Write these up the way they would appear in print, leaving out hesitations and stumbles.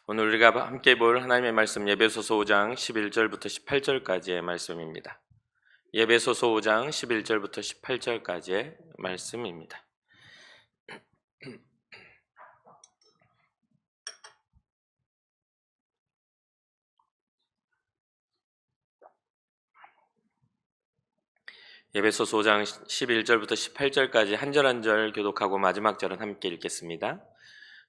오늘 우리가 함께 볼 하나님의 말씀 에베소서 5장 11절부터 18절까지의 말씀입니다. 에베소서 5장 11절부터 18절까지의 말씀입니다. 에베소서 5장 11절부터 18절까지 한 절 한 절 교독하고 마지막 절은 함께 읽겠습니다.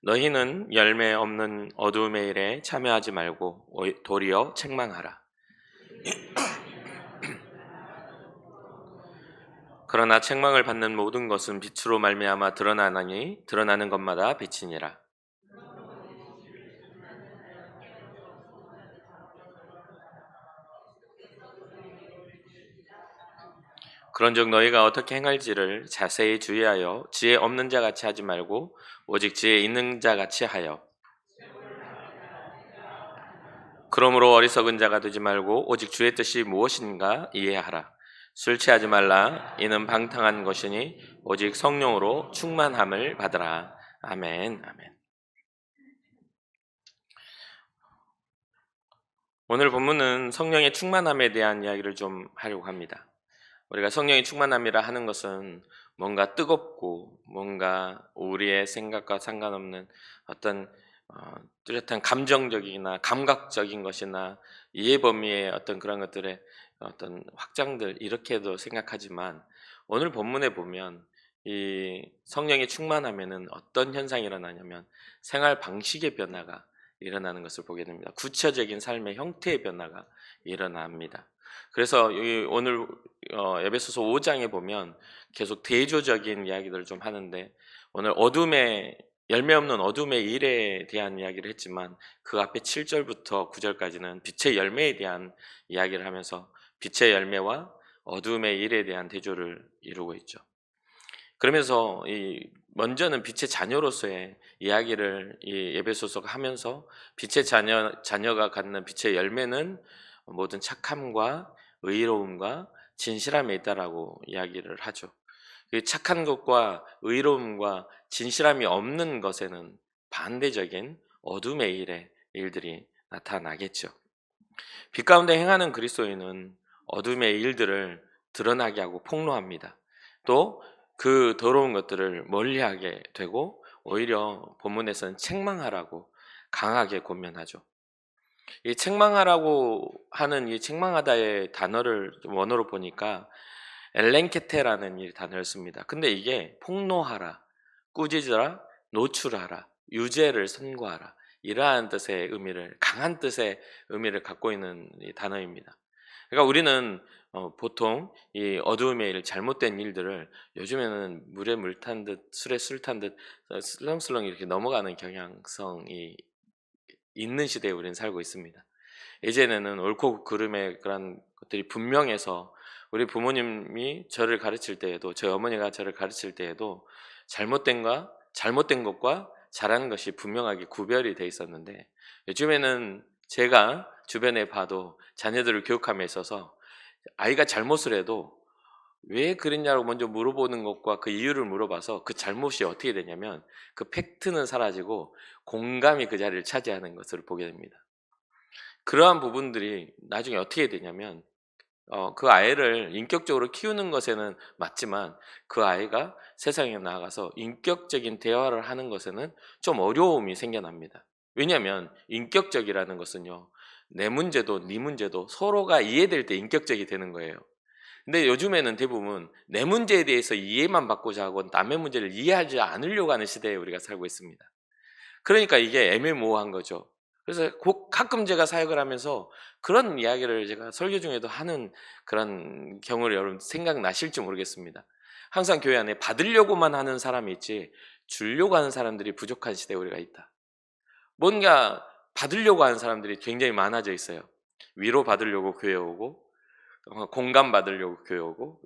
너희는 열매 없는 어두움의 일에 참여하지 말고 도리어 책망하라. 그러나 책망을 받는 모든 것은 빛으로 말미암아 드러나나니 드러나는 것마다 빛이니라. 그런즉 너희가 어떻게 행할지를 자세히 주의하여 지혜 없는 자 같이 하지 말고 오직 지혜 있는 자 같이 하여, 그러므로 어리석은 자가 되지 말고 오직 주의 뜻이 무엇인가 이해하라. 술 취하지 말라. 이는 방탕한 것이니 오직 성령으로 충만함을 받으라. 아멘. 아멘. 오늘 본문은 성령의 충만함에 대한 이야기를 좀 하려고 합니다. 우리가 성령의 충만함이라 하는 것은 뭔가 뜨겁고 뭔가 우리의 생각과 상관없는 어떤 뚜렷한 감정적이나 감각적인 것이나 이해 범위의 어떤 그런 것들의 어떤 확장들 이렇게도 생각하지만, 오늘 본문에 보면 이 성령의 충만함에는 어떤 현상이 일어나냐면 생활 방식의 변화가 일어나는 것을 보게 됩니다. 구체적인 삶의 형태의 변화가 일어납니다. 그래서 오늘 에베소서 5장에 보면 계속 대조적인 이야기들을 좀 하는데, 오늘 열매 없는 어둠의 일에 대한 이야기를 했지만 그 앞에 7절부터 9절까지는 빛의 열매에 대한 이야기를 하면서 빛의 열매와 어둠의 일에 대한 대조를 이루고 있죠. 그러면서 먼저는 빛의 자녀로서의 이야기를 이 에베소서가 하면서 빛의 자녀가 갖는 빛의 열매는 모든 착함과 의로움과 진실함에 있다라고 이야기를 하죠. 착한 것과 의로움과 진실함이 없는 것에는 반대적인 어둠의 일들이 나타나겠죠. 빛 가운데 행하는 그리스도인은 어둠의 일들을 드러나게 하고 폭로합니다. 또 그 더러운 것들을 멀리하게 되고 오히려 본문에서는 책망하라고 강하게 권면하죠. 이 책망하라고 하는 이 책망하다의 단어를 원어로 보니까 엘렌케테라는 이 단어를 씁니다. 근데 이게 폭로하라, 꾸짖으라, 노출하라, 유죄를 선고하라, 이러한 뜻의 의미를, 강한 뜻의 의미를 갖고 있는 이 단어입니다. 그러니까 우리는 보통 이 어두움의 일, 잘못된 일들을 요즘에는 물에 물 탄 듯 술에 술 탄 듯 슬렁슬렁 이렇게 넘어가는 경향성이 있는 시대에 우리는 살고 있습니다. 예전에는 옳고 그름의 그런 것들이 분명해서 우리 부모님이 저를 가르칠 때에도, 저희 어머니가 저를 가르칠 때에도 잘못된 것과 잘하는 것이 분명하게 구별이 돼 있었는데, 요즘에는 제가 주변에 봐도 자녀들을 교육함에 있어서 아이가 잘못을 해도 왜 그랬냐고 먼저 물어보는 것과 그 이유를 물어봐서 그 잘못이 어떻게 되냐면 그 팩트는 사라지고 공감이 그 자리를 차지하는 것을 보게 됩니다. 그러한 부분들이 나중에 어떻게 되냐면 그 아이를 인격적으로 키우는 것에는 맞지만 그 아이가 세상에 나가서 인격적인 대화를 하는 것에는 좀 어려움이 생겨납니다. 왜냐하면 인격적이라는 것은요, 내 문제도 네 문제도 서로가 이해될 때 인격적이 되는 거예요. 근데 요즘에는 대부분 내 문제에 대해서 이해만 받고자 하고 남의 문제를 이해하지 않으려고 하는 시대에 우리가 살고 있습니다. 그러니까 이게 애매모호한 거죠. 그래서 가끔 제가 사역을 하면서 그런 이야기를 제가 설교 중에도 하는 그런 경우를 여러분 생각나실지 모르겠습니다. 항상 교회 안에 받으려고만 하는 사람이 있지 주려고 하는 사람들이 부족한 시대에 우리가 있다. 뭔가 받으려고 하는 사람들이 굉장히 많아져 있어요. 위로 받으려고 교회 오고, 공감 받으려고 교회 오고,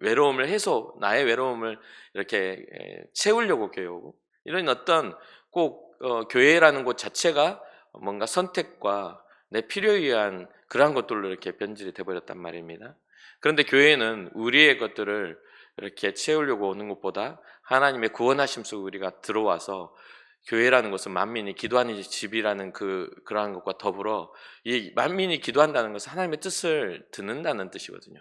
나의 외로움을 이렇게 채우려고 교회 오고, 이런 어떤 꼭 교회라는 곳 자체가 뭔가 선택과 내 필요에 의한 그러한 것들로 이렇게 변질이 돼버렸단 말입니다. 그런데 교회는 우리의 것들을 이렇게 채우려고 오는 것보다 하나님의 구원하심 속에 우리가 들어와서 교회라는 것은 만민이 기도하는 집이라는 그러한 것과 더불어 이 만민이 기도한다는 것은 하나님의 뜻을 듣는다는 뜻이거든요.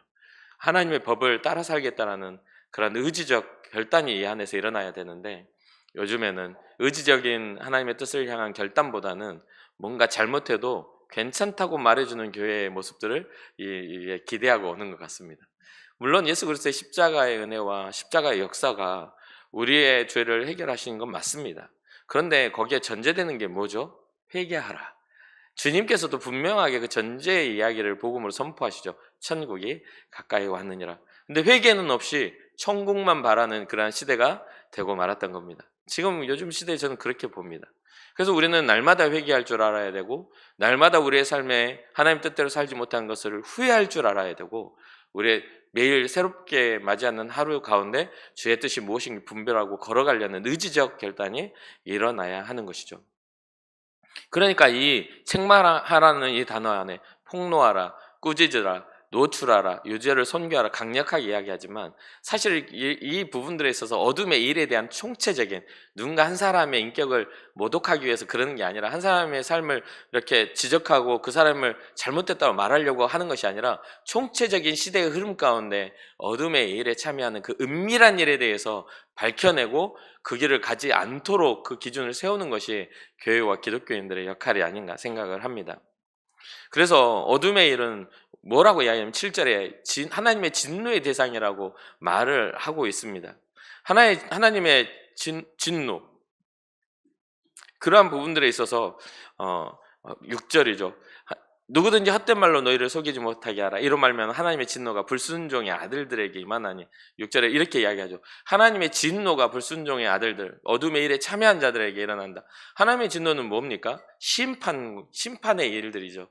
하나님의 법을 따라 살겠다라는 그런 의지적 결단이 이 안에서 일어나야 되는데, 요즘에는 의지적인 하나님의 뜻을 향한 결단보다는 뭔가 잘못해도 괜찮다고 말해주는 교회의 모습들을 기대하고 오는 것 같습니다. 물론 예수 그리스도의 십자가의 은혜와 십자가의 역사가 우리의 죄를 해결하시는 건 맞습니다. 그런데 거기에 전제되는 게 뭐죠? 회개하라. 주님께서도 분명하게 그 전제의 이야기를 복음으로 선포하시죠. 천국이 가까이 왔느니라. 근데 회개는 없이 천국만 바라는 그러한 시대가 되고 말았던 겁니다. 지금 요즘 시대에 저는 그렇게 봅니다. 그래서 우리는 날마다 회개할 줄 알아야 되고, 날마다 우리의 삶에 하나님 뜻대로 살지 못한 것을 후회할 줄 알아야 되고, 우리의 매일 새롭게 맞이하는 하루 가운데 주의 뜻이 무엇인지 분별하고 걸어가려는 의지적 결단이 일어나야 하는 것이죠. 그러니까 이 책망하라는 이 단어 안에 폭로하라, 꾸짖으라, 노출하라, 유죄를 선교하라 강력하게 이야기하지만, 사실 이 부분들에 있어서 어둠의 일에 대한 총체적인, 누군가 한 사람의 인격을 모독하기 위해서 그러는 게 아니라, 한 사람의 삶을 이렇게 지적하고 그 사람을 잘못됐다고 말하려고 하는 것이 아니라, 총체적인 시대의 흐름 가운데 어둠의 일에 참여하는 그 은밀한 일에 대해서 밝혀내고 그 길을 가지 않도록 그 기준을 세우는 것이 교회와 기독교인들의 역할이 아닌가 생각을 합니다. 그래서 어둠의 일은 뭐라고 이야기하면 7절에 하나님의 진노의 대상이라고 말을 하고 있습니다. 하나님의 진노, 그러한 부분들에 있어서 6절이죠. 누구든지 헛된 말로 너희를 속이지 못하게 하라. 이런 말면 하나님의 진노가 불순종의 아들들에게 임하나니, 6절에 이렇게 이야기하죠. 하나님의 진노가 불순종의 아들들, 어둠의 일에 참여한 자들에게 일어난다. 하나님의 진노는 뭡니까? 심판의 일들이죠.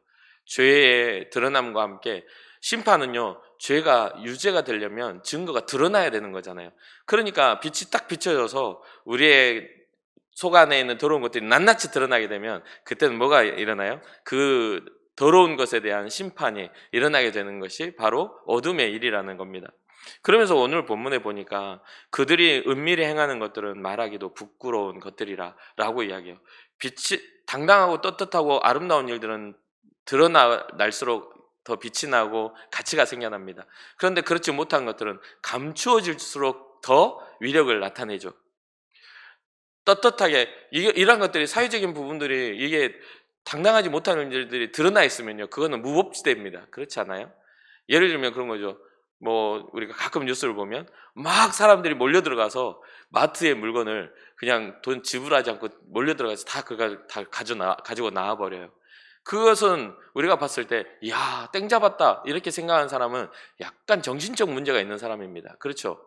죄의 드러남과 함께 심판은요, 죄가 유죄가 되려면 증거가 드러나야 되는 거잖아요. 그러니까 빛이 딱 비춰져서 우리의 속 안에 있는 더러운 것들이 낱낱이 드러나게 되면 그때는 뭐가 일어나요? 그 더러운 것에 대한 심판이 일어나게 되는 것이 바로 어둠의 일이라는 겁니다. 그러면서 오늘 본문에 보니까 그들이 은밀히 행하는 것들은 말하기도 부끄러운 것들이라 라고 이야기해요. 빛이 당당하고 떳떳하고 아름다운 일들은 드러날수록 더 빛이 나고 가치가 생겨납니다. 그런데 그렇지 못한 것들은 감추어질수록 더 위력을 나타내죠. 떳떳하게 이런 것들이, 사회적인 부분들이 이게 당당하지 못하는 일들이 드러나 있으면요, 그거는 무법지대입니다. 그렇지 않아요? 예를 들면 그런 거죠. 뭐 우리가 가끔 뉴스를 보면 막 사람들이 몰려 들어가서 마트의 물건을 그냥 돈 지불하지 않고 몰려 들어가서 다 그걸 다 가지고 나와 버려요. 그것은 우리가 봤을 때, 야, 땡 잡았다 이렇게 생각하는 사람은 약간 정신적 문제가 있는 사람입니다. 그렇죠?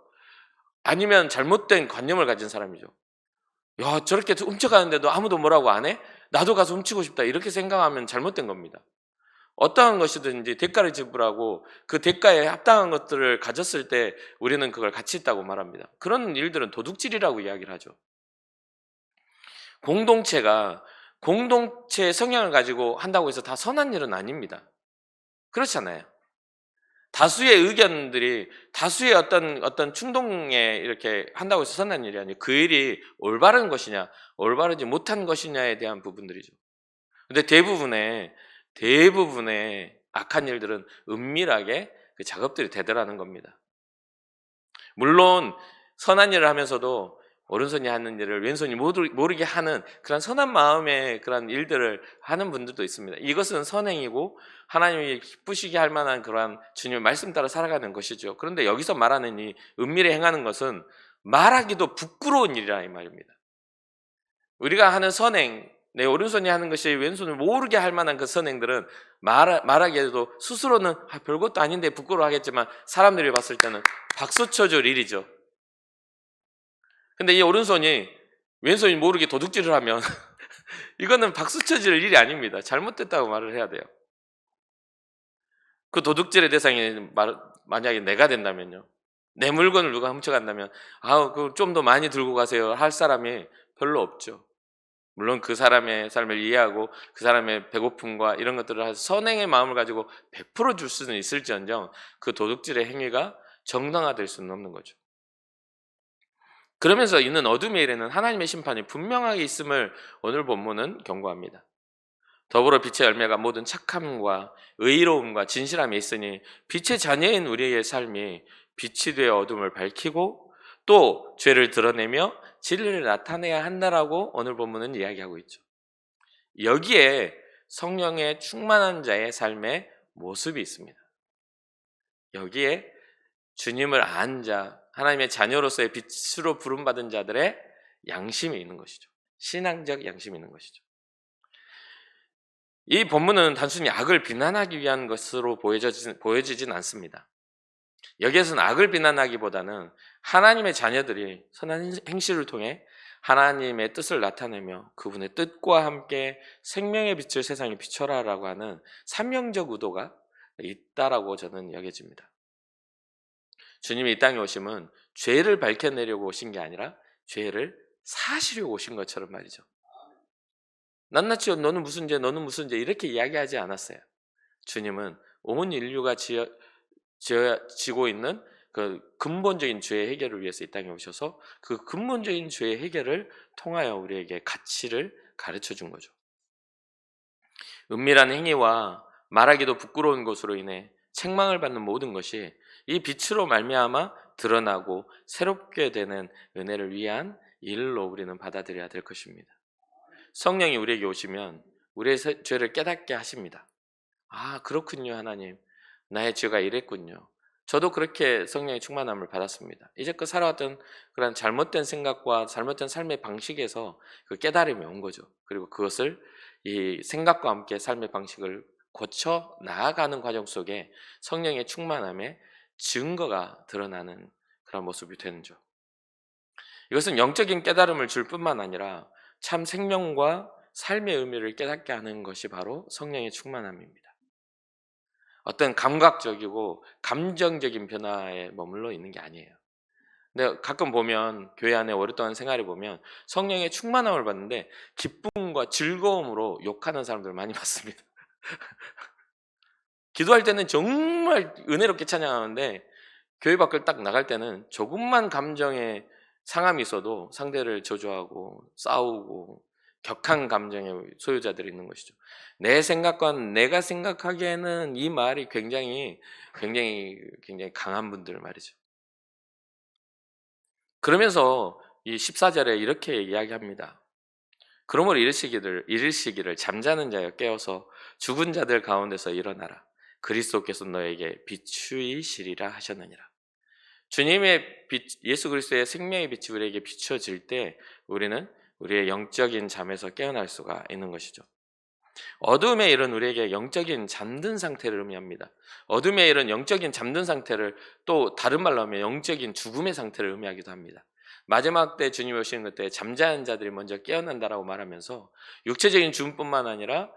아니면 잘못된 관념을 가진 사람이죠. 야, 저렇게 훔쳐가는데도 아무도 뭐라고 안 해? 나도 가서 훔치고 싶다 이렇게 생각하면 잘못된 겁니다. 어떠한 것이든지 대가를 지불하고 그 대가에 합당한 것들을 가졌을 때 우리는 그걸 가치 있다고 말합니다. 그런 일들은 도둑질이라고 이야기를 하죠. 공동체가 공동체의 성향을 가지고 한다고 해서 다 선한 일은 아닙니다. 그렇잖아요. 다수의 의견들이 다수의 어떤 충동에 이렇게 한다고 해서 선한 일이 아니에요. 그 일이 올바른 것이냐, 올바르지 못한 것이냐에 대한 부분들이죠. 근데 대부분의 악한 일들은 은밀하게 그 작업들이 되더라는 겁니다. 물론 선한 일을 하면서도 오른손이 하는 일을 왼손이 모르게 하는 그런 선한 마음의 그런 일들을 하는 분들도 있습니다. 이것은 선행이고 하나님이 기쁘시게 할 만한 그러한 주님의 말씀 따라 살아가는 것이죠. 그런데 여기서 말하는 이 은밀히 행하는 것은 말하기도 부끄러운 일이라 이 말입니다. 우리가 하는 선행, 내 오른손이 하는 것이 왼손을 모르게 할 만한 그 선행들은 말하기에도 스스로는 별것도 아닌데 부끄러워하겠지만 사람들이 봤을 때는 박수 쳐줄 일이죠. 근데 이 오른손이 왼손이 모르게 도둑질을 하면 이거는 박수 쳐줄 일이 아닙니다. 잘못됐다고 말을 해야 돼요. 그 도둑질의 대상이 만약에 내가 된다면요, 내 물건을 누가 훔쳐간다면 그 좀 더 많이 들고 가세요 할 사람이 별로 없죠. 물론 그 사람의 삶을 이해하고 그 사람의 배고픔과 이런 것들을 선행의 마음을 가지고 베풀어 줄 수는 있을지언정 그 도둑질의 행위가 정당화될 수는 없는 거죠. 그러면서 있는 어둠의 일에는 하나님의 심판이 분명하게 있음을 오늘 본문은 경고합니다. 더불어 빛의 열매가 모든 착함과 의로움과 진실함이 있으니 빛의 자녀인 우리의 삶이 빛이 되어 어둠을 밝히고 또 죄를 드러내며 진리를 나타내야 한다라고 오늘 본문은 이야기하고 있죠. 여기에 성령의 충만한 자의 삶의 모습이 있습니다. 여기에 주님을 안 자, 하나님의 자녀로서의 빛으로 부름받은 자들의 양심이 있는 것이죠. 신앙적 양심이 있는 것이죠. 이 본문은 단순히 악을 비난하기 위한 것으로 보여지진 않습니다. 여기에서는 악을 비난하기보다는 하나님의 자녀들이 선한 행실을 통해 하나님의 뜻을 나타내며 그분의 뜻과 함께 생명의 빛을 세상에 비춰라라고 하는 사명적 의도가 있다라고 저는 여겨집니다. 주님이 이 땅에 오심은 죄를 밝혀내려고 오신 게 아니라 죄를 사시려고 오신 것처럼 말이죠. 낱낱이 너는 무슨 죄, 너는 무슨 죄 이렇게 이야기하지 않았어요. 주님은 온 인류가 지고 있는 그 근본적인 죄의 해결을 위해서 이 땅에 오셔서 그 근본적인 죄의 해결을 통하여 우리에게 가치를 가르쳐 준 거죠. 은밀한 행위와 말하기도 부끄러운 것으로 인해 책망을 받는 모든 것이 이 빛으로 말미암아 드러나고 새롭게 되는 은혜를 위한 일로 우리는 받아들여야 될 것입니다. 성령이 우리에게 오시면 우리의 죄를 깨닫게 하십니다. 아, 그렇군요, 하나님. 나의 죄가 이랬군요. 저도 그렇게 성령의 충만함을 받았습니다. 이제껏 살아왔던 그런 잘못된 생각과 잘못된 삶의 방식에서 그 깨달음이 온 거죠. 그리고 그것을 이 생각과 함께 삶의 방식을 고쳐 나아가는 과정 속에 성령의 충만함의 증거가 드러나는 그런 모습이 되는죠. 이것은 영적인 깨달음을 줄 뿐만 아니라 참 생명과 삶의 의미를 깨닫게 하는 것이 바로 성령의 충만함입니다. 어떤 감각적이고 감정적인 변화에 머물러 있는 게 아니에요. 근데 가끔 보면 교회 안에 오랫동안 생활해 보면 성령의 충만함을 받는데 기쁨과 즐거움으로 욕하는 사람들을 많이 봤습니다. 기도할 때는 정말 은혜롭게 찬양하는데 교회 밖을 딱 나갈 때는 조금만 감정에 상함이 있어도 상대를 저주하고 싸우고 격한 감정의 소유자들이 있는 것이죠. 내 생각과 내가 생각하기에는 이 말이 굉장히 강한 분들 말이죠. 그러면서 이 14절에 이렇게 이야기합니다. 그러므로 이르시기를 잠자는 자여 깨어서 죽은 자들 가운데서 일어나라. 그리스도께서 너에게 비추이시리라 하셨느니라. 주님의 빛, 예수 그리스도의 생명의 빛이 우리에게 비춰질 때 우리는 우리의 영적인 잠에서 깨어날 수가 있는 것이죠. 어둠의 일은 우리에게 영적인 잠든 상태를 의미합니다. 어둠의 일은 영적인 잠든 상태를 또 다른 말로 하면 영적인 죽음의 상태를 의미하기도 합니다. 마지막 때 주님이 오시는 그때 잠자는 자들이 먼저 깨어난다라고 말하면서 육체적인 죽음뿐만 아니라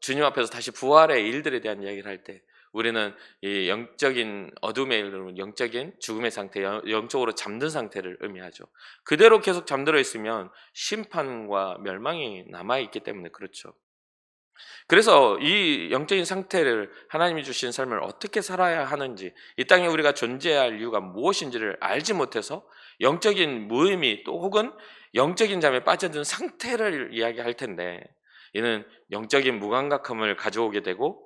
주님 앞에서 다시 부활의 일들에 대한 이야기를 할 때 우리는 이 영적인 어둠의 일은 영적인 죽음의 상태, 영적으로 잠든 상태를 의미하죠. 그대로 계속 잠들어 있으면 심판과 멸망이 남아있기 때문에 그렇죠. 그래서 이 영적인 상태를 하나님이 주신 삶을 어떻게 살아야 하는지, 이 땅에 우리가 존재할 이유가 무엇인지를 알지 못해서 영적인 무의미 또 혹은 영적인 잠에 빠져든 상태를 이야기할 텐데, 이는 영적인 무감각함을 가져오게 되고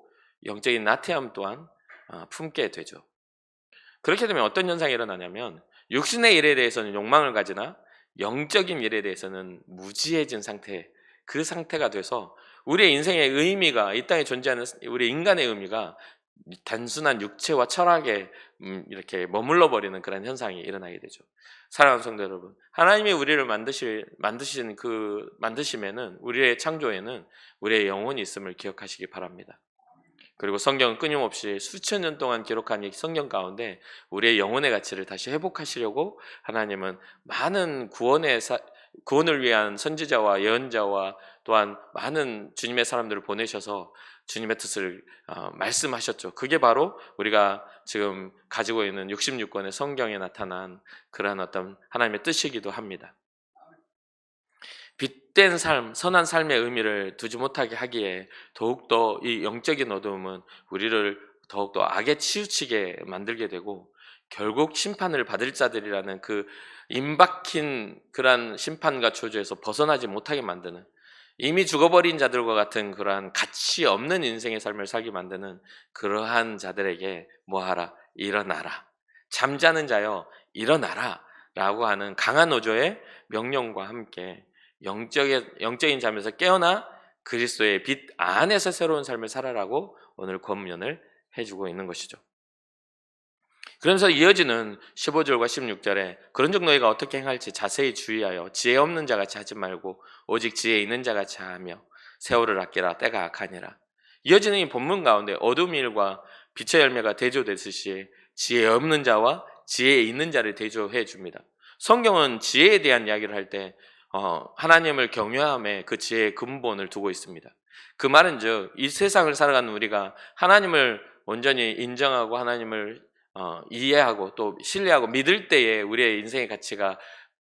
영적인 나태함 또한 품게 되죠. 그렇게 되면 어떤 현상이 일어나냐면 육신의 일에 대해서는 욕망을 가지나 영적인 일에 대해서는 무지해진 상태, 그 상태가 돼서 우리의 인생의 의미가, 이 땅에 존재하는 우리 인간의 의미가 단순한 육체와 철학에 이렇게 머물러 버리는 그런 현상이 일어나게 되죠. 사랑하는 성도 여러분, 하나님이 우리를 만드심에는, 우리의 창조에는 우리의 영혼이 있음을 기억하시기 바랍니다. 그리고 성경은 끊임없이 수천 년 동안 기록한 이 성경 가운데 우리의 영혼의 가치를 다시 회복하시려고 하나님은 많은 구원을 위한 선지자와 예언자와 또한 많은 주님의 사람들을 보내셔서 주님의 뜻을 말씀하셨죠. 그게 바로 우리가 지금 가지고 있는 66권의 성경에 나타난 그러한 어떤 하나님의 뜻이기도 합니다. 빛된 삶, 선한 삶의 의미를 두지 못하게 하기에 더욱더 이 영적인 어두움은 우리를 더욱더 악에 치우치게 만들게 되고 결국 심판을 받을 자들이라는 그 임박힌 그러한 심판과 저주에서 벗어나지 못하게 만드는, 이미 죽어버린 자들과 같은 그러한 가치 없는 인생의 삶을 살게 만드는 그러한 자들에게 뭐하라? 일어나라. 잠자는 자여 일어나라 라고 하는 강한 어조의 명령과 함께 영적인 잠에서 깨어나 그리스도의 빛 안에서 새로운 삶을 살아라고 오늘 권면을 해주고 있는 것이죠. 그러면서 이어지는 15절과 16절에 그런즉 너희가 어떻게 행할지 자세히 주의하여 지혜 없는 자같이 하지 말고 오직 지혜 있는 자같이 하며 세월을 아끼라 때가 악하니라. 이어지는 이 본문 가운데 어둠 일과 빛의 열매가 대조되듯이 지혜 없는 자와 지혜 있는 자를 대조해 줍니다. 성경은 지혜에 대한 이야기를 할 때 하나님을 경외함에 그 지혜의 근본을 두고 있습니다. 그 말은 즉 이 세상을 살아가는 우리가 하나님을 온전히 인정하고 하나님을 이해하고 또 신뢰하고 믿을 때에 우리의 인생의 가치가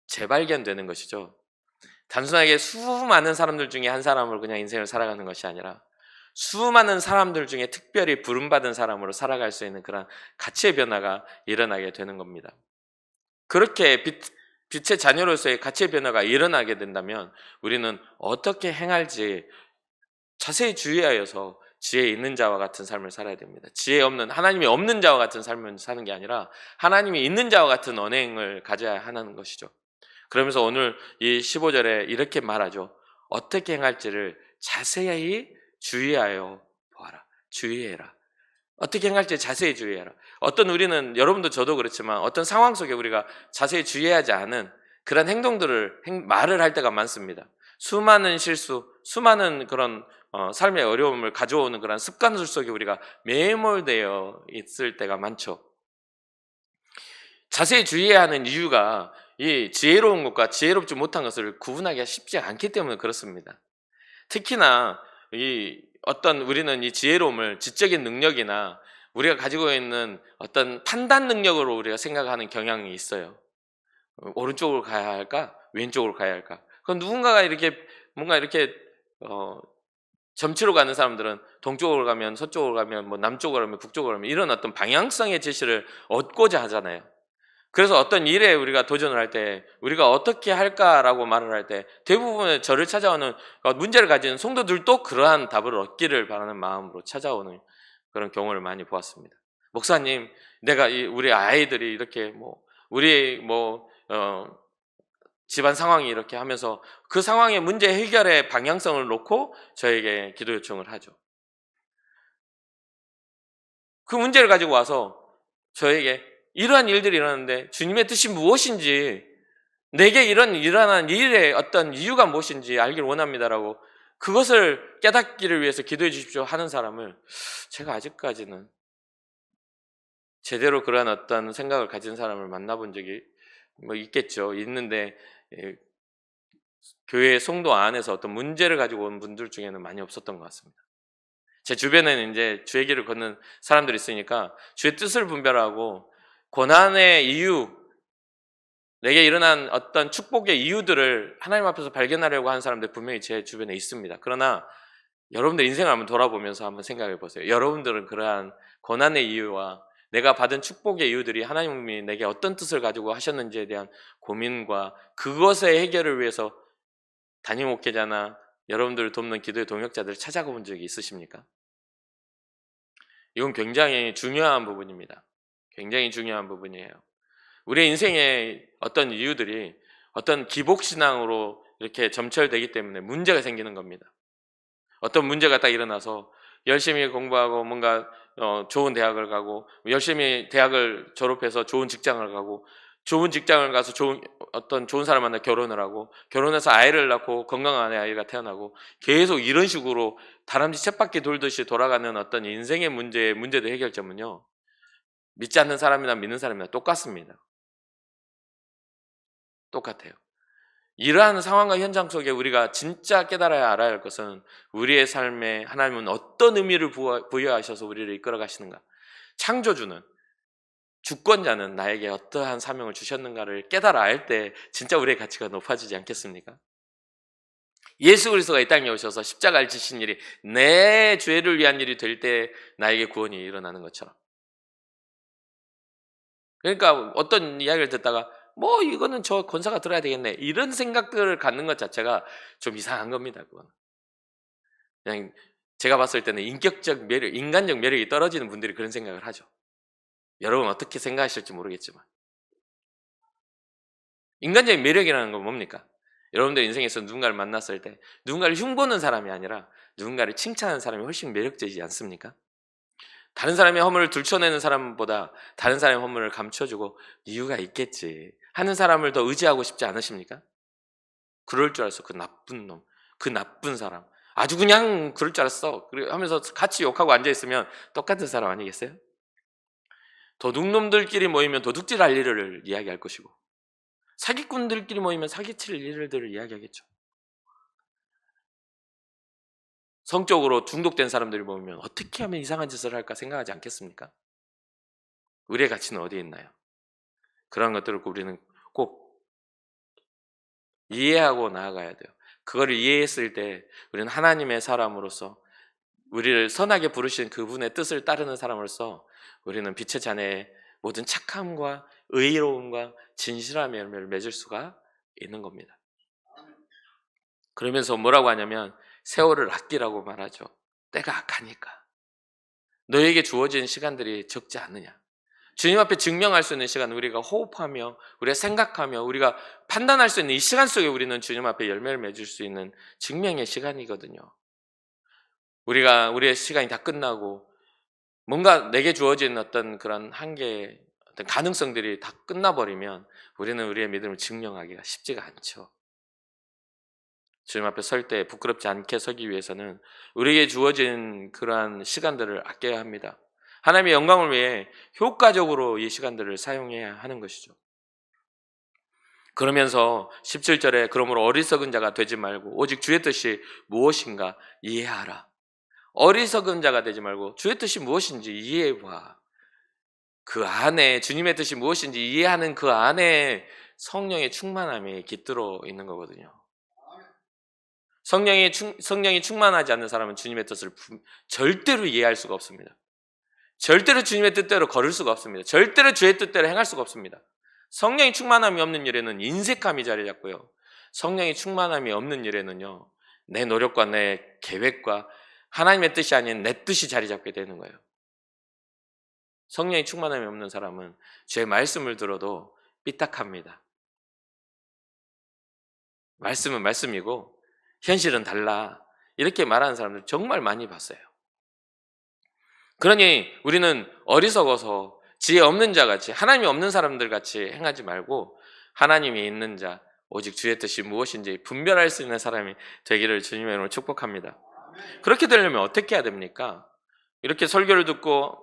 재발견되는 것이죠. 단순하게 수많은 사람들 중에 한 사람으로 그냥 인생을 살아가는 것이 아니라 수많은 사람들 중에 특별히 부름받은 사람으로 살아갈 수 있는 그런 가치의 변화가 일어나게 되는 겁니다. 그렇게 빛의 자녀로서의 가치의 변화가 일어나게 된다면 우리는 어떻게 행할지 자세히 주의하여서 지혜 있는 자와 같은 삶을 살아야 됩니다. 지혜 없는, 하나님이 없는 자와 같은 삶을 사는 게 아니라 하나님이 있는 자와 같은 언행을 가져야 하는 것이죠. 그러면서 오늘 이 15절에 이렇게 말하죠. 어떻게 행할지를 자세히 주의하여 보아라. 주의해라. 어떻게 행할지 자세히 주의해라. 어떤 우리는, 여러분도 저도 그렇지만 어떤 상황 속에 우리가 자세히 주의하지 않은 그런 행동들을, 말을 할 때가 많습니다. 수많은 실수, 수많은 그런 삶의 어려움을 가져오는 그런 습관들 속에 우리가 매몰되어 있을 때가 많죠. 자세히 주의해야 하는 이유가 이 지혜로운 것과 지혜롭지 못한 것을 구분하기가 쉽지 않기 때문에 그렇습니다. 특히나 우리는 이 지혜로움을 지적인 능력이나 우리가 가지고 있는 어떤 판단 능력으로 우리가 생각하는 경향이 있어요. 오른쪽으로 가야 할까? 왼쪽으로 가야 할까? 그럼 누군가가 뭔가 이렇게 점치러 가는 사람들은 동쪽으로 가면 서쪽으로 가면 뭐 남쪽으로 가면 북쪽으로 가면 이런 어떤 방향성의 제시를 얻고자 하잖아요. 그래서 어떤 일에 우리가 도전을 할 때 우리가 어떻게 할까라고 말을 할 때 대부분의 저를 찾아오는 문제를 가진 성도들도 그러한 답을 얻기를 바라는 마음으로 찾아오는 그런 경우를 많이 보았습니다. 목사님, 내가 우리 아이들이 이렇게 우리 집안 상황이 이렇게 하면서 그 상황의 문제 해결의 방향성을 놓고 저에게 기도 요청을 하죠. 그 문제를 가지고 와서 저에게 이러한 일들이 일어나는데 주님의 뜻이 무엇인지, 내게 일어난 일의 어떤 이유가 무엇인지 알기를 원합니다라고 그것을 깨닫기를 위해서 기도해 주십시오 하는 사람을 제가 아직까지는 제대로 그러한 어떤 생각을 가진 사람을 만나본 적이 있겠죠. 있는데 교회 성도 안에서 어떤 문제를 가지고 온 분들 중에는 많이 없었던 것 같습니다. 제 주변에는 이제 주의 길을 걷는 사람들이 있으니까 주의 뜻을 분별하고 고난의 이유, 내게 일어난 어떤 축복의 이유들을 하나님 앞에서 발견하려고 하는 사람들 분명히 제 주변에 있습니다. 그러나 여러분들 인생을 한번 돌아보면서 한번 생각해 보세요. 여러분들은 그러한 고난의 이유와 내가 받은 축복의 이유들이 하나님이 내게 어떤 뜻을 가지고 하셨는지에 대한 고민과 그것의 해결을 위해서 담임 목회자나 여러분들을 돕는 기도의 동역자들을 찾아가 본 적이 있으십니까? 이건 굉장히 중요한 부분입니다. 굉장히 중요한 부분이에요. 우리의 인생의 어떤 이유들이 어떤 기복신앙으로 이렇게 점철되기 때문에 문제가 생기는 겁니다. 어떤 문제가 딱 일어나서 열심히 공부하고 뭔가 좋은 대학을 가고 열심히 대학을 졸업해서 좋은 직장을 가고 좋은 직장을 가서 좋은 사람 만나 결혼을 하고 결혼해서 아이를 낳고 건강한 아이가 태어나고 계속 이런 식으로 다람쥐 쳇바퀴 돌듯이 돌아가는 어떤 인생의 문제도 해결점은요, 믿지 않는 사람이나 믿는 사람이나 똑같습니다. 똑같아요. 이러한 상황과 현장 속에 우리가 진짜 깨달아야 알아야 할 것은 우리의 삶에 하나님은 어떤 의미를 부여하셔서 우리를 이끌어 가시는가, 창조주는, 주권자는 나에게 어떠한 사명을 주셨는가를 깨달아 알 때 진짜 우리의 가치가 높아지지 않겠습니까? 예수 그리스도가 이 땅에 오셔서 십자가를 지신 일이 내 죄를 위한 일이 될 때 나에게 구원이 일어나는 것처럼. 그러니까 어떤 이야기를 듣다가 뭐 이거는 저 권사가 들어야 되겠네. 이런 생각들을 갖는 것 자체가 좀 이상한 겁니다. 그건. 그냥 제가 봤을 때는 인격적 매력, 인간적 매력이 떨어지는 분들이 그런 생각을 하죠. 여러분 어떻게 생각하실지 모르겠지만. 인간적인 매력이라는 건 뭡니까? 여러분들 인생에서 누군가를 만났을 때 누군가를 흉보는 사람이 아니라 누군가를 칭찬하는 사람이 훨씬 매력적이지 않습니까? 다른 사람의 허물을 들춰내는 사람보다 다른 사람의 허물을 감춰주고 이유가 있겠지 하는 사람을 더 의지하고 싶지 않으십니까? 그럴 줄 알았어. 그 나쁜 놈, 그 나쁜 사람. 아주 그냥 그럴 줄 알았어. 하면서 같이 욕하고 앉아있으면 똑같은 사람 아니겠어요? 도둑놈들끼리 모이면 도둑질할 일을 이야기할 것이고 사기꾼들끼리 모이면 사기칠 일들을 이야기하겠죠. 성적으로 중독된 사람들이 모이면 어떻게 하면 이상한 짓을 할까 생각하지 않겠습니까? 우리의 가치는 어디에 있나요? 그런 것들을 우리는 꼭 이해하고 나아가야 돼요. 그거를 이해했을 때 우리는 하나님의 사람으로서 우리를 선하게 부르신 그분의 뜻을 따르는 사람으로서 우리는 빛의 자녀의 모든 착함과 의로움과 진실함의 열매를 맺을 수가 있는 겁니다. 그러면서 뭐라고 하냐면 세월을 아끼라고 말하죠. 때가 악하니까. 너에게 주어진 시간들이 적지 않느냐. 주님 앞에 증명할 수 있는 시간, 우리가 호흡하며 우리가 생각하며 우리가 판단할 수 있는 이 시간 속에 우리는 주님 앞에 열매를 맺을 수 있는 증명의 시간이거든요. 우리의 시간이 다 끝나고 뭔가 내게 주어진 어떤 그런 한계의 어떤 가능성들이 다 끝나버리면 우리는 우리의 믿음을 증명하기가 쉽지가 않죠. 주님 앞에 설 때 부끄럽지 않게 서기 위해서는 우리에게 주어진 그러한 시간들을 아껴야 합니다. 하나님의 영광을 위해 효과적으로 이 시간들을 사용해야 하는 것이죠. 그러면서 17절에 그러므로 어리석은 자가 되지 말고 오직 주의 뜻이 무엇인가 이해하라. 어리석은 자가 되지 말고 주의 뜻이 무엇인지 이해해봐. 그 안에 주님의 뜻이 무엇인지 이해하는 그 안에 성령의 충만함이 깃들어 있는 거거든요. 성령이 충만하지 않는 사람은 주님의 뜻을 절대로 이해할 수가 없습니다. 절대로 주님의 뜻대로 걸을 수가 없습니다. 절대로 주의 뜻대로 행할 수가 없습니다. 성령이 충만함이 없는 일에는 인색함이 자리 잡고요. 성령이 충만함이 없는 일에는요, 내 노력과 내 계획과 하나님의 뜻이 아닌 내 뜻이 자리 잡게 되는 거예요. 성령이 충만함이 없는 사람은 제 말씀을 들어도 삐딱합니다. 말씀은 말씀이고 현실은 달라. 이렇게 말하는 사람들 정말 많이 봤어요. 그러니 우리는 어리석어서 지혜 없는 자 같이, 하나님이 없는 사람들 같이 행하지 말고 하나님이 있는 자, 오직 주의 뜻이 무엇인지 분별할 수 있는 사람이 되기를 주님의 이름으로 축복합니다. 그렇게 되려면 어떻게 해야 됩니까? 이렇게 설교를 듣고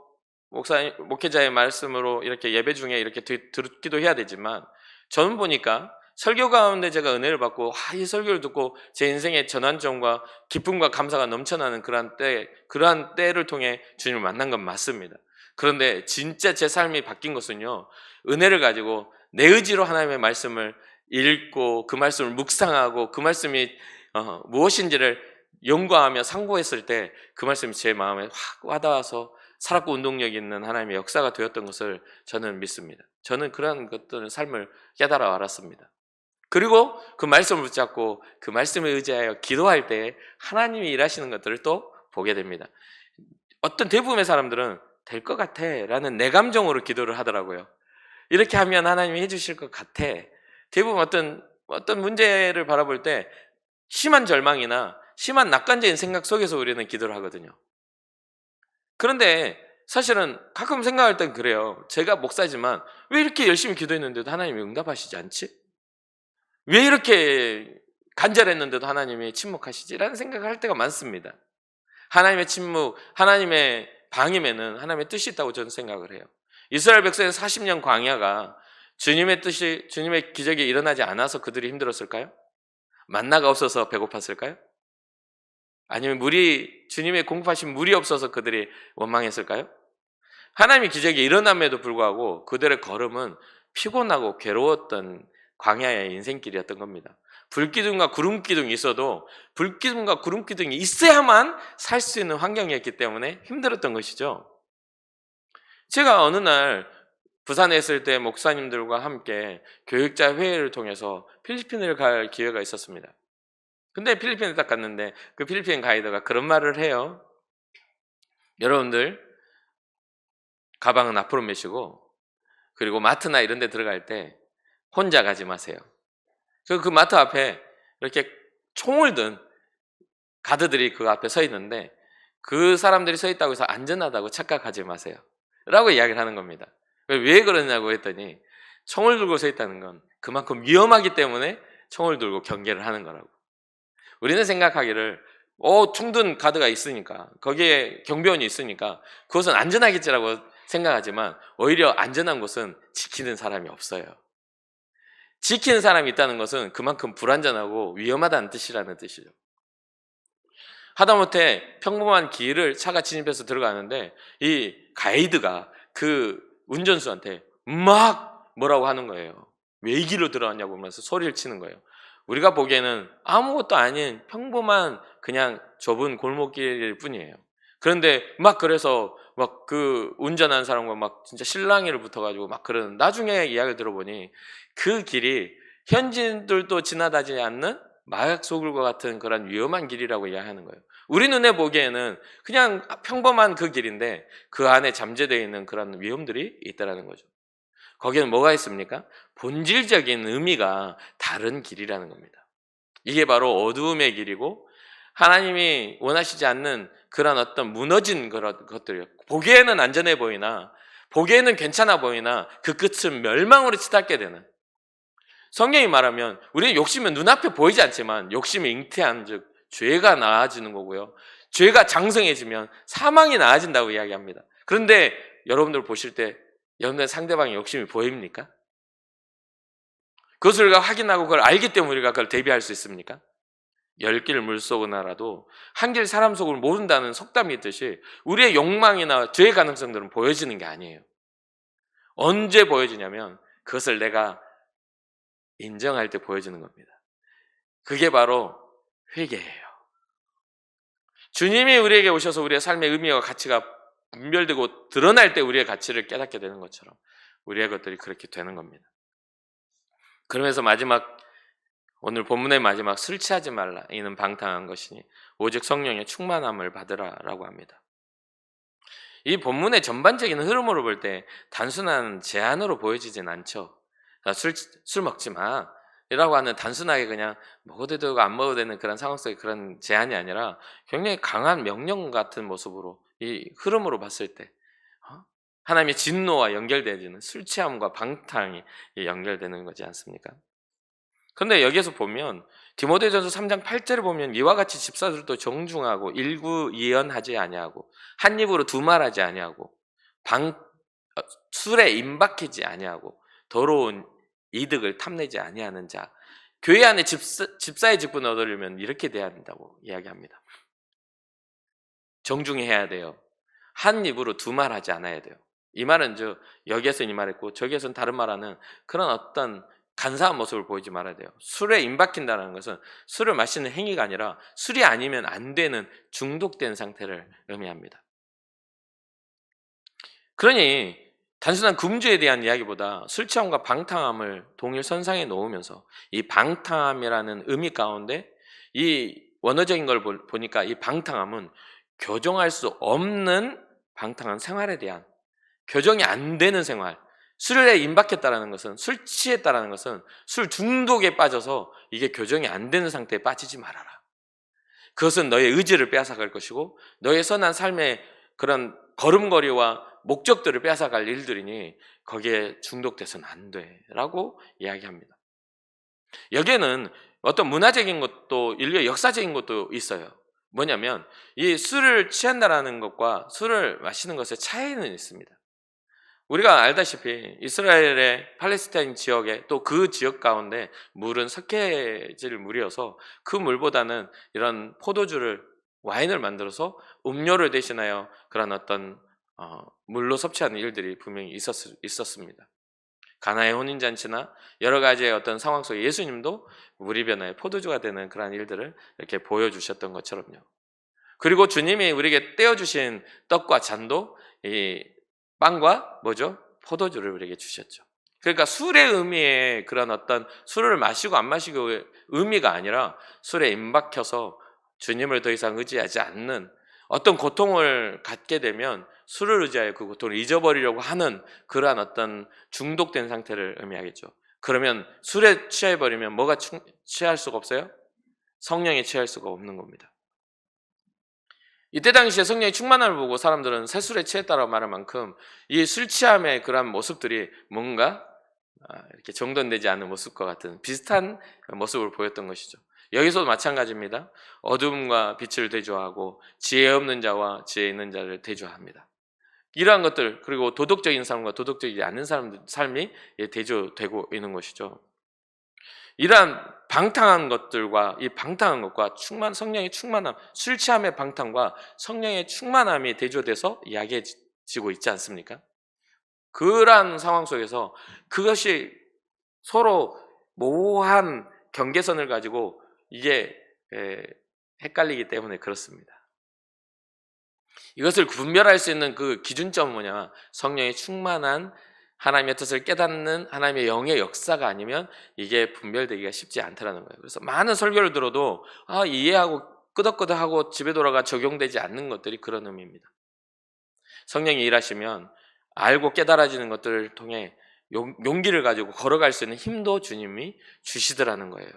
목회자의 말씀으로 이렇게 예배 중에 이렇게 듣기도 해야 되지만, 저는 보니까 설교 가운데 제가 은혜를 받고 이 설교를 듣고 제 인생의 전환점과 기쁨과 감사가 넘쳐나는 그러한 때를 통해 주님을 만난 건 맞습니다. 그런데 진짜 제 삶이 바뀐 것은요, 은혜를 가지고 내 의지로 하나님의 말씀을 읽고 그 말씀을 묵상하고 그 말씀이 무엇인지를 연구하며 상고했을 때 그 말씀이 제 마음에 확 와닿아서 살았고 운동력 있는 하나님의 역사가 되었던 것을 저는 믿습니다. 저는 그러한 것들은 삶을 깨달아 알았습니다. 그리고 그 말씀을 붙잡고 그 말씀에 의지하여 기도할 때 하나님이 일하시는 것들을 또 보게 됩니다. 어떤 대부분의 사람들은 될 것 같아 라는 내 감정으로 기도를 하더라고요. 이렇게 하면 하나님이 해주실 것 같아. 대부분 어떤 문제를 바라볼 때 심한 절망이나 심한 낙관적인 생각 속에서 우리는 기도를 하거든요. 그런데 사실은 가끔 생각할 땐 그래요. 제가 목사지만 왜 이렇게 열심히 기도했는데도 하나님이 응답하시지 않지? 왜 이렇게 간절했는데도 하나님이 침묵하시지? 라는 생각을 할 때가 많습니다. 하나님의 침묵, 하나님의 방임에는 하나님의 뜻이 있다고 저는 생각을 해요. 이스라엘 백성의 40년 광야가 주님의 기적이 일어나지 않아서 그들이 힘들었을까요? 만나가 없어서 배고팠을까요? 아니면 주님의 공급하신 물이 없어서 그들이 원망했을까요? 하나님의 기적이 일어남에도 불구하고 그들의 걸음은 피곤하고 괴로웠던 광야의 인생길이었던 겁니다. 불기둥과 구름기둥이 있어도 불기둥과 구름기둥이 있어야만 살 수 있는 환경이었기 때문에 힘들었던 것이죠. 제가 어느 날 부산에 있을 때 목사님들과 함께 교육자 회의를 통해서 필리핀을 갈 기회가 있었습니다. 근데 필리핀에 딱 갔는데 그 필리핀 가이드가 그런 말을 해요. 여러분들 가방은 앞으로 메시고 그리고 마트나 이런 데 들어갈 때 혼자 가지 마세요. 그 마트 앞에 이렇게 총을 든 가드들이 그 앞에 서 있는데 그 사람들이 서 있다고 해서 안전하다고 착각하지 마세요 라고 이야기를 하는 겁니다. 왜 그러냐고 했더니 총을 들고 서 있다는 건 그만큼 위험하기 때문에 총을 들고 경계를 하는 거라고. 우리는 생각하기를 총 든 가드가 있으니까 거기에 경비원이 있으니까 그것은 안전하겠지라고 생각하지만 오히려 안전한 곳은 지키는 사람이 없어요. 지키는 사람이 있다는 것은 그만큼 불안전하고 위험하다는 뜻이라는 뜻이죠. 하다못해 평범한 길을 차가 진입해서 들어가는데 이 가이드가 그 운전수한테 막 뭐라고 하는 거예요. 왜 이 길로 들어왔냐고 하면서 소리를 치는 거예요. 우리가 보기에는 아무것도 아닌 평범한 그냥 좁은 골목길일 뿐이에요. 그런데 막 그래서 막 그 운전하는 사람과 막 진짜 실랑이를 붙어가지고 막 그러는, 나중에 이야기를 들어보니 그 길이 현지인들도 지나다니지 않는 마약 소굴과 같은 그런 위험한 길이라고 이야기하는 거예요. 우리 눈에 보기에는 그냥 평범한 그 길인데 그 안에 잠재되어 있는 그런 위험들이 있다는 거죠. 거기는 뭐가 있습니까? 본질적인 의미가 다른 길이라는 겁니다. 이게 바로 어두움의 길이고 하나님이 원하시지 않는 그런 어떤 무너진 그런 것들이에요. 보기에는 안전해 보이나 보기에는 괜찮아 보이나 그 끝은 멸망으로 치닫게 되는, 성경이 말하면 우리는 욕심은 눈앞에 보이지 않지만 욕심이 잉태한 즉 죄가 나아지는 거고요. 죄가 장성해지면 사망이 나아진다고 이야기합니다. 그런데 여러분들 보실 때 여러분들 상대방의 욕심이 보입니까? 그것을 우리가 확인하고 그걸 알기 때문에 우리가 그걸 대비할 수 있습니까? 10길 물속은 알아도 한 길 사람 속을 모른다는 속담이 있듯이 우리의 욕망이나 죄의 가능성들은 보여지는 게 아니에요. 언제 보여지냐면 그것을 내가 인정할 때 보여지는 겁니다. 그게 바로 회개예요. 주님이 우리에게 오셔서 우리의 삶의 의미와 가치가 분별되고 드러날 때 우리의 가치를 깨닫게 되는 것처럼 우리의 것들이 그렇게 되는 겁니다. 그러면서 마지막, 오늘 본문의 마지막, 술 취하지 말라 이는 방탕한 것이니 오직 성령의 충만함을 받으라 라고 합니다. 이 본문의 전반적인 흐름으로 볼 때 단순한 제안으로 보여지진 않죠. 술 먹지 마 이라고 하는 단순하게 그냥 먹어도 되고 안 먹어도 되는 그런 상황 속의 그런 제안이 아니라 굉장히 강한 명령 같은 모습으로, 이 흐름으로 봤을 때 하나님의 진노와 연결되어지는 술 취함과 방탕이 연결되는 거지 않습니까? 그런데 여기에서 보면 디모데전서 3장 8절을 보면 이와 같이 집사들도 정중하고 일구이연하지 아니하고 한 입으로 두말하지 아니하고 술에 임박히지 아니하고 더러운 이득을 탐내지 아니하는 자, 교회 안에 집사의 직분을 얻으려면 이렇게 돼야 된다고 이야기합니다. 정중히 해야 돼요. 한 입으로 두말하지 않아야 돼요. 이 말은 여기에서는 이 말했고 저기에서는 다른 말하는 그런 어떤 간사한 모습을 보이지 말아야 돼요. 술에 임박힌다는 것은 술을 마시는 행위가 아니라 술이 아니면 안 되는 중독된 상태를 의미합니다. 그러니 단순한 금주에 대한 이야기보다 술 취함과 방탕함을 동일 선상에 놓으면서 이 방탕함이라는 의미 가운데 이 원어적인 걸 보니까 이 방탕함은 교정할 수 없는 방탕한 생활에 대한, 교정이 안 되는 생활, 술에 임박했다라는 것은, 술 취했다라는 것은 술 중독에 빠져서 이게 교정이 안 되는 상태에 빠지지 말아라. 그것은 너의 의지를 빼앗아갈 것이고 너의 선한 삶의 그런 걸음걸이와 목적들을 빼앗아갈 일들이니 거기에 중독돼서는 안 돼 라고 이야기합니다. 여기에는 어떤 문화적인 것도 인류의 역사적인 것도 있어요. 뭐냐면 이 술을 취한다라는 것과 술을 마시는 것의 차이는 있습니다. 우리가 알다시피 이스라엘의 팔레스타인 지역에 또 그 지역 가운데 물은 석회질 물이어서 그 물보다는 이런 포도주를, 와인을 만들어서 음료를 대신하여 그런 어떤 물로 섭취하는 일들이 분명히 있었습니다. 가나의 혼인잔치나 여러 가지의 어떤 상황 속에 예수님도 물이 변화해 포도주가 되는 그런 일들을 이렇게 보여주셨던 것처럼요. 그리고 주님이 우리에게 떼어주신 떡과 잔도 이 빵과 포도주를 우리에게 주셨죠. 그러니까 술의 의미에 그런 어떤 술을 마시고 안 마시고의 의미가 아니라 술에 임박혀서 주님을 더 이상 의지하지 않는 어떤 고통을 갖게 되면 술을 의지하여 그 고통을 잊어버리려고 하는 그러한 어떤 중독된 상태를 의미하겠죠. 그러면 술에 취해버리면 뭐가 취할 수가 없어요? 성령에 취할 수가 없는 겁니다. 이때 당시에 성령의 충만함을 보고 사람들은 새술에 취했다라고 말할 만큼 이 술 취함의 그러한 모습들이 뭔가 이렇게 정돈되지 않은 모습과 같은 비슷한 모습을 보였던 것이죠. 여기서도 마찬가지입니다. 어둠과 빛을 대조하고 지혜 없는 자와 지혜 있는 자를 대조합니다. 이러한 것들, 그리고 도덕적인 삶과 도덕적이지 않은 삶이 대조되고 있는 것이죠. 이러한 방탕한 것들과 이 방탕한 것과 성령의 충만함, 술 취함의 방탕과 성령의 충만함이 대조돼서 이야기해지고 있지 않습니까? 그러한 상황 속에서 그것이 서로 모호한 경계선을 가지고 이게 헷갈리기 때문에 그렇습니다. 이것을 분별할 수 있는 그 기준점은 뭐냐? 성령의 충만한 하나님의 뜻을 깨닫는 하나님의 영의 역사가 아니면 이게 분별되기가 쉽지 않다는 거예요. 그래서 많은 설교를 들어도 이해하고 끄덕끄덕하고 집에 돌아가 적용되지 않는 것들이 그런 의미입니다. 성령이 일하시면 알고 깨달아지는 것들을 통해 용기를 가지고 걸어갈 수 있는 힘도 주님이 주시더라는 거예요.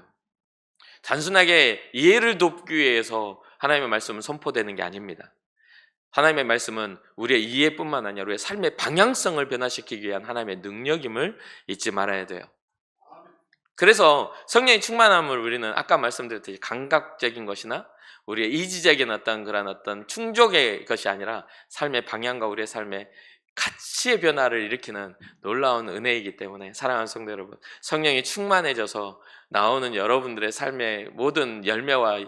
단순하게 이해를 돕기 위해서 하나님의 말씀은 선포되는 게 아닙니다. 하나님의 말씀은 우리의 이해뿐만 아니라 우리의 삶의 방향성을 변화시키기 위한 하나님의 능력임을 잊지 말아야 돼요. 그래서 성령의 충만함을 우리는 아까 말씀드렸듯이 감각적인 것이나 우리의 이지적인 그런 충족의 것이 아니라 삶의 방향과 우리의 삶의 가치의 변화를 일으키는 놀라운 은혜이기 때문에 사랑하는 성도 여러분, 성령이 충만해져서 나오는 여러분들의 삶의 모든 열매와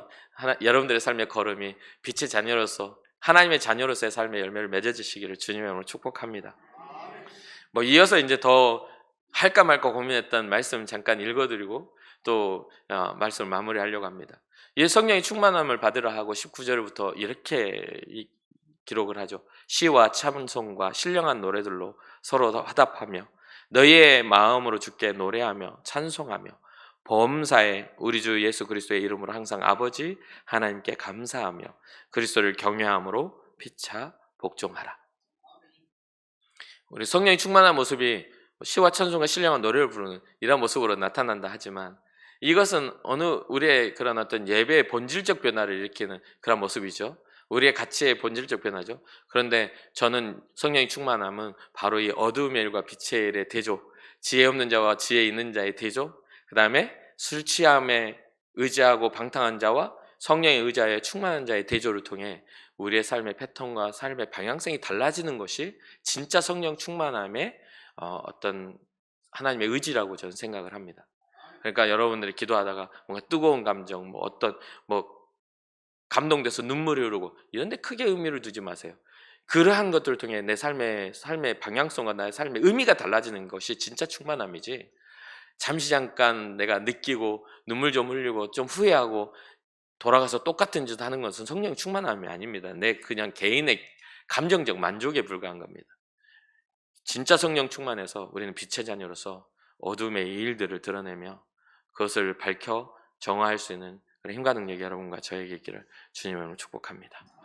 여러분들의 삶의 걸음이 빛의 자녀로서 하나님의 자녀로서의 삶의 열매를 맺어지시기를 주님의 이름으로 축복합니다. 이어서 이제 더 할까 말까 고민했던 말씀 잠깐 읽어드리고 또 말씀을 마무리하려고 합니다. 이 성령의 충만함을 받으라 하고 19절부터 이렇게 기록을 하죠. 시와 찬송과 신령한 노래들로 서로 화답하며 너희의 마음으로 주께 노래하며 찬송하며 범사에 우리 주 예수 그리스도의 이름으로 항상 아버지 하나님께 감사하며 그리스도를 경외함으로 피차 복종하라. 우리 성령이 충만한 모습이 시와 찬송과 신령한 노래를 부르는 이런 모습으로 나타난다 하지만 이것은 우리의 그런 어떤 예배의 본질적 변화를 일으키는 그런 모습이죠. 우리의 가치의 본질적 변화죠. 그런데 저는 성령의 충만함은 바로 이 어두움의 일과 빛의 일의 대조, 지혜 없는 자와 지혜 있는 자의 대조, 그 다음에 술 취함에 의지하고 방탕한 자와 성령의 의지하에 충만한 자의 대조를 통해 우리의 삶의 패턴과 삶의 방향성이 달라지는 것이 진짜 성령 충만함의 어떤 하나님의 의지라고 저는 생각을 합니다. 그러니까 여러분들이 기도하다가 뭔가 뜨거운 감정, 감동돼서 눈물이 흐르고 이런 데 크게 의미를 두지 마세요. 그러한 것들을 통해 내 삶의 방향성과 나의 삶의 의미가 달라지는 것이 진짜 충만함이지, 잠시 잠깐 내가 느끼고 눈물 좀 흘리고 좀 후회하고 돌아가서 똑같은 짓 하는 것은 성령 충만함이 아닙니다. 내 그냥 개인의 감정적 만족에 불과한 겁니다. 진짜 성령 충만해서 우리는 빛의 자녀로서 어둠의 일들을 드러내며 그것을 밝혀 정화할 수 있는 힘과 능력이 여러분과 저에게 있기를 주님의 이름으로 축복합니다.